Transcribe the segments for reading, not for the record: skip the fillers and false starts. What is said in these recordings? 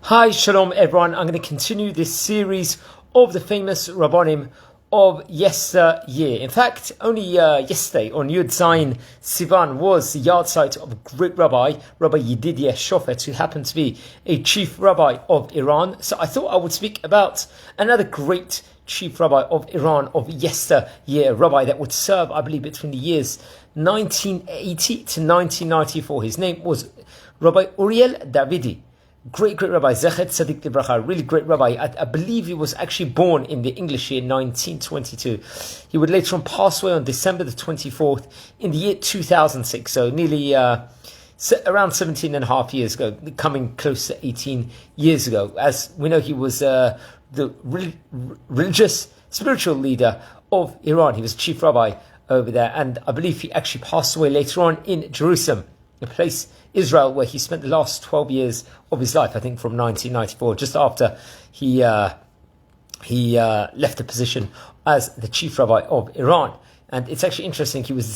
Hi, shalom everyone. I'm going to continue this series of the famous Rabbonim of yesteryear. In fact, only yesterday on Yud Zayin Sivan was the yahrzeit of a great rabbi, Rabbi Yedidia Shofet, who happened to be a chief rabbi of Iran. So I thought I would speak about another great chief rabbi of Iran of yesteryear, a rabbi that would serve, I believe, between the years 1980 to 1994. His name was Rabbi Uriel Davidi. Great Rabbi, Zechet Tzadik Libracha, really great rabbi. I believe he was actually born in the English year 1922. He would later on pass away on December the 24th in the year 2006, so nearly around 17 and a half years ago, coming close to 18 years ago. As we know, he was the religious, spiritual leader of Iran. He was chief rabbi over there, and I believe he actually passed away later on in Jerusalem, a place, Israel, where he spent the last 12 years of his life, I think from 1994, just after he left the position as the chief rabbi of Iran. And it's actually interesting, he was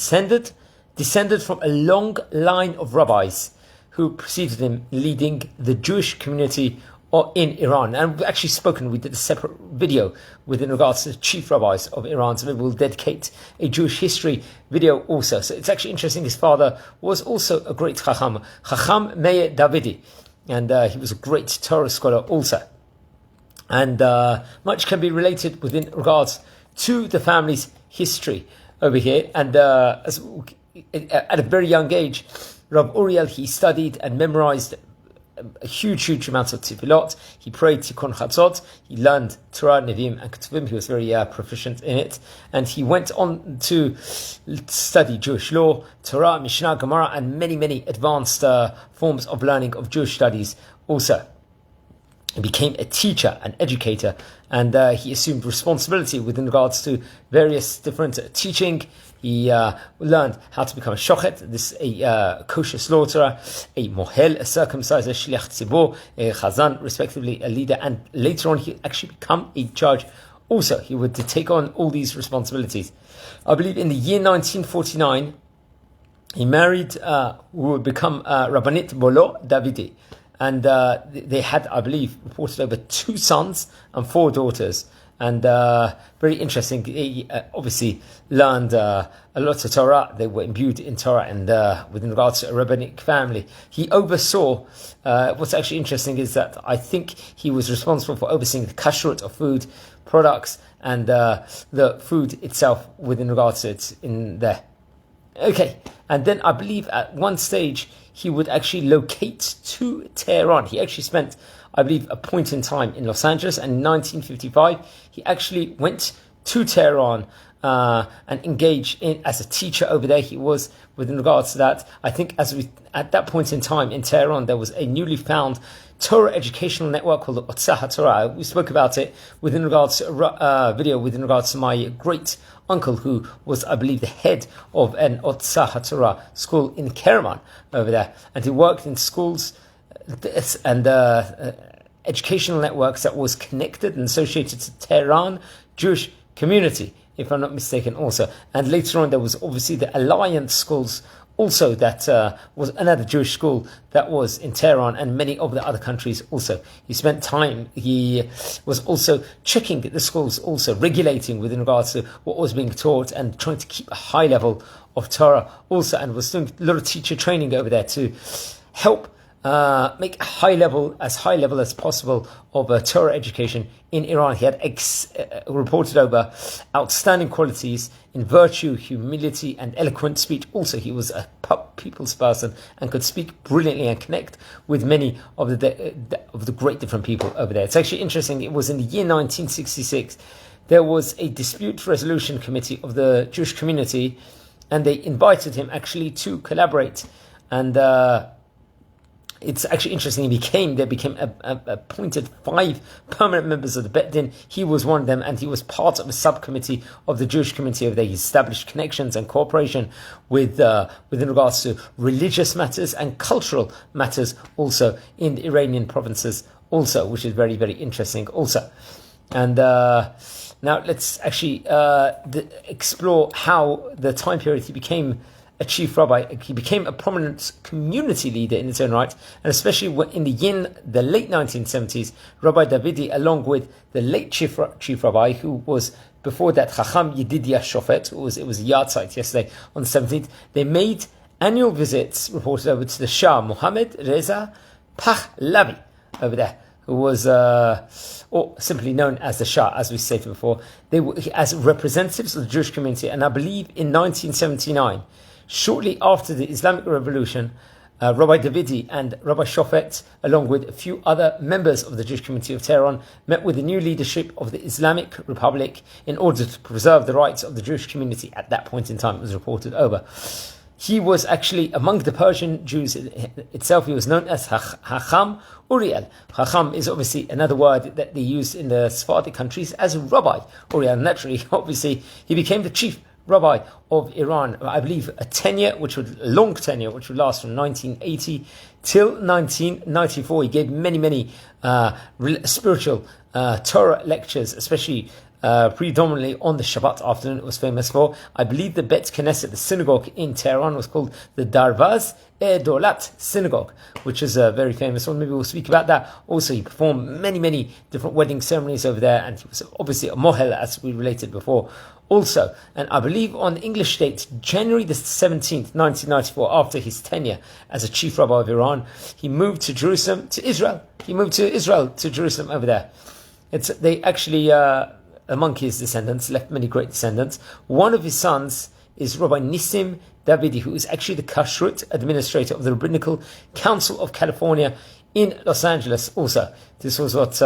descended from a long line of rabbis who preceded him, leading the Jewish community in Iran. And we've actually we did a separate video within regards to the chief rabbis of Iran, so maybe we'll dedicate a Jewish history video also. So it's actually interesting, his father was also a great Chacham Meir Davidi, and he was a great Torah scholar also. And much can be related within regards to the family's history over here. And at a very young age, Rabbi Uriel, he studied and memorized a huge amount of tefillot. He prayed Tikkun Chatzot. He learned Torah, Nevi'im, and Ketuvim. He was very proficient in it. And he went on to study Jewish law, Torah, Mishnah, Gemara, and many advanced forms of learning of Jewish studies also. He became a teacher, an educator, and he assumed responsibility within regards to various different teaching. He learned how to become a shochet, a kosher slaughterer, a mohel, a circumciser, shliach tzibur, a chazan, respectively, a leader, and later on he actually became a judge. Also, he would take on all these responsibilities. I believe in the year 1949, he married who would become Rabbanit Bolo Davidi. And they had, I believe, reported over 2 sons and 4 daughters. And very interesting, they obviously learned a lot of Torah. They were imbued in Torah, and within regards to a rabbinic family. He oversaw, what's actually interesting is that I think he was responsible for overseeing the kashrut of food products and the food itself within regards to it in there. Okay, and then I believe at one stage he would actually locate to Tehran. He actually spent, I believe, a point in time in Los Angeles, and in 1955 he actually went to Tehran and engaged as a teacher over there. He was, within regards to that, I think at that point in time in Tehran there was a newly found Torah educational network called the Otzah HaTorah. We spoke about it within regards to a video within regards to my great uncle, who was, I believe, the head of an Otzah HaTorah school in Kerman over there, and he worked in schools and educational networks that was connected and associated to Tehran Jewish community, if I'm not mistaken also. And later on there was obviously the Alliance schools also, that was another Jewish school that was in Tehran and many of the other countries also. He spent time, he was also checking the schools, also regulating within regards to what was being taught and trying to keep a high level of Torah also, and was doing a lot of teacher training over there to help make high level as possible of Torah education in Iran. He had reported over outstanding qualities in virtue, humility, and eloquent speech. Also, he was a people's person and could speak brilliantly and connect with many of the great different people over there. It's actually interesting. It was in the year 1966. There was a dispute resolution committee of the Jewish community, and they invited him actually to collaborate. And it's actually interesting. They became appointed 5 permanent members of the Bet Din. He was one of them, and he was part of a subcommittee of the Jewish community over there. He established connections and cooperation within regards to religious matters and cultural matters also in the Iranian provinces also, which is very interesting also. And now let's actually explore how the time period he became a chief rabbi. He became a prominent community leader in its own right, and especially in the late 1970s, Rabbi Davidi, along with the late chief rabbi, who was before that Chacham Yedidia Shofet, it was a yahrzeit yesterday on the 17th, they made annual visits, reported over to the Shah, Mohammed Reza Pahlavi, over there, who was, or simply known as the Shah, as we stated before. They were as representatives of the Jewish community, and I believe in 1979, shortly after the Islamic Revolution, Rabbi Davidi and Rabbi Shofet, along with a few other members of the Jewish community of Tehran, met with the new leadership of the Islamic Republic in order to preserve the rights of the Jewish community at that point in time. It was reported over. He was actually among the Persian Jews itself. He was known as Hacham Uriel. Hacham is obviously another word that they use in the Sephardic countries as Rabbi Uriel. Naturally, obviously, he became the chief rabbi of Iran. I believe a long tenure, which would last from 1980 till 1994. He gave many spiritual Torah lectures, especially predominantly on the Shabbat afternoon. It was famous for. I believe the Bet Knesset, the synagogue in Tehran, was called the Darvaz Dolat Synagogue, which is a very famous one. Maybe we'll speak about that. Also, he performed many different wedding ceremonies over there, and he was obviously a mohel, as we related before. Also, and I believe on the English date, January the 17th, 1994, after his tenure as a chief rabbi of Iran, he moved to Israel. He moved to Jerusalem over there. They actually, among his descendants, left many great descendants. One of his sons is Rabbi Nissim Davidi, who is actually the kashrut administrator of the Rabbinical Council of California in Los Angeles also. This was what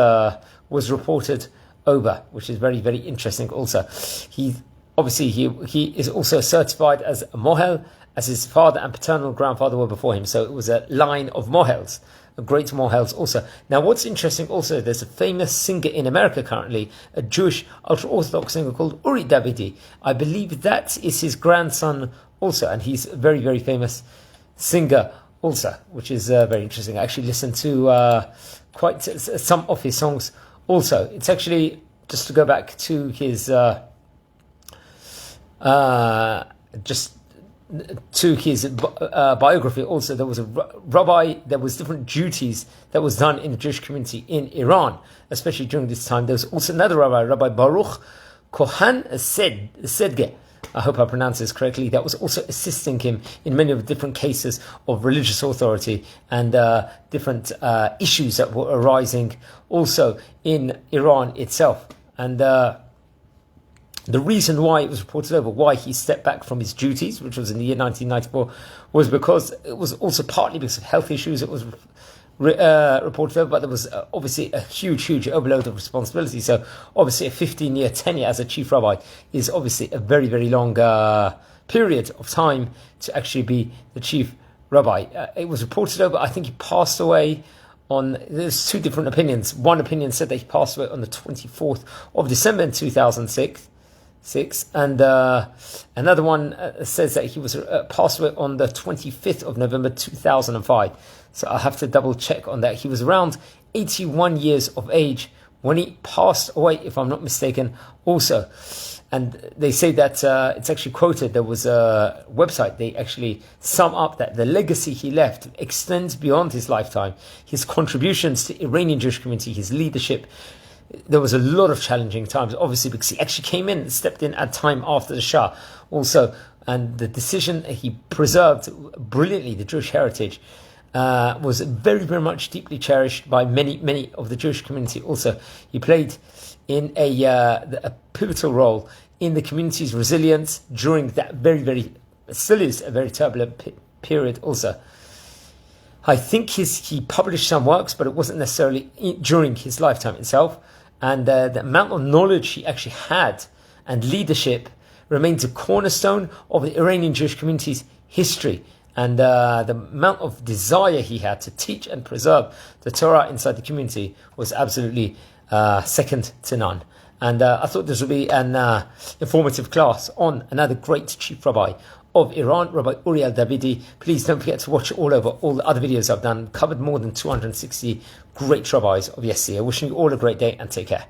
was reported over, which is very interesting also. He is also certified as a mohel, as his father and paternal grandfather were before him. So it was a line of mohels, great mohels also. Now what's interesting also, there's a famous singer in America currently, a Jewish ultra-Orthodox singer called Uriel Davidi. I believe that is his grandson also, and he's a very famous singer also, which is very interesting. I actually listened to quite some of his songs also. It's actually, just to go back to his biography also, there was a rabbi, there was different duties that was done in the Jewish community in Iran, especially during this time. There was also another rabbi, Rabbi Baruch Kohan Sedge, I hope I pronounce this correctly, that was also assisting him in many of the different cases of religious authority and different issues that were arising also in Iran itself. And the reason why it was reported over, why he stepped back from his duties, which was in the year 1994, was because it was also partly because of health issues. It was reported over, but there was obviously a huge overload of responsibility. So obviously a 15-year tenure as a chief rabbi is obviously a very long period of time to actually be the chief rabbi. It was reported over, I think he passed away on, there's two different opinions. One opinion said that he passed away on the 24th of December in 2006, and another one says that he was passed away on the 25th of November 2005. So I'll have to double check on that. He was around 81 years of age when he passed away, if I'm not mistaken, also. And they say that it's actually quoted, there was a website, they actually sum up that the legacy he left extends beyond his lifetime. His contributions to Iranian Jewish community, his leadership, there was a lot of challenging times, obviously, because he actually came in and stepped in at time after the Shah also. And the decision, he preserved brilliantly the Jewish heritage, was very much deeply cherished by many of the Jewish community also. He played in a pivotal role in the community's resilience during that still is a very turbulent period also. I think he published some works, but it wasn't necessarily during his lifetime itself. And the amount of knowledge he actually had and leadership remains a cornerstone of the Iranian Jewish community's history. And the amount of desire he had to teach and preserve the Torah inside the community was absolutely second to none. And I thought this would be an informative class on another great chief rabbi of Iran, Rabbi Uriel Davidi. Please don't forget to watch all the other videos I've done. Covered more than 260 great rabbis of yesteryear. Wishing you all a great day and take care.